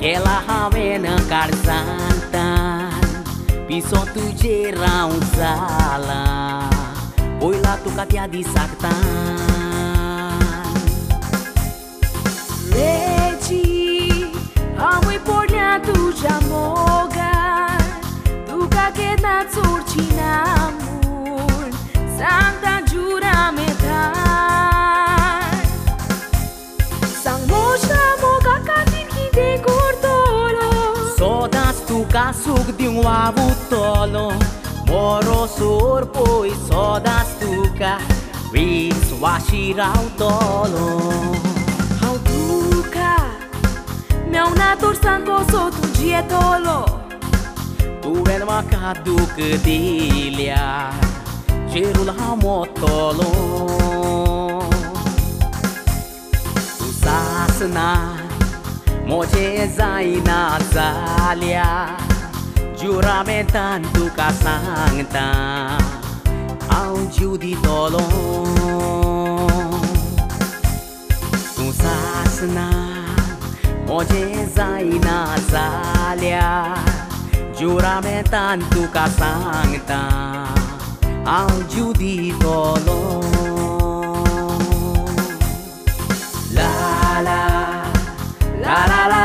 Ela havena carzantan Piso tu gera un sala Oi la tu katia di saktan Legi Amui pornea tu jamoga Tu ca che na surcinamun Santa giuramental Sang moșa moga ca tinchi de cortolo Sodas tu casug di un avutolo Moro sur poi sodas tu ca Vis washirau tolo How duca Mi-au nator sanco so tu gietolo Tu ven macadu cădilia Cerul hamotolo Tu sasna Moce zaina zalia Giuramentan tu ca santa Au giuditolo Tu sasna Moce zaina zalia Giuramentan tu ca santa Au giuditolo La la la la la la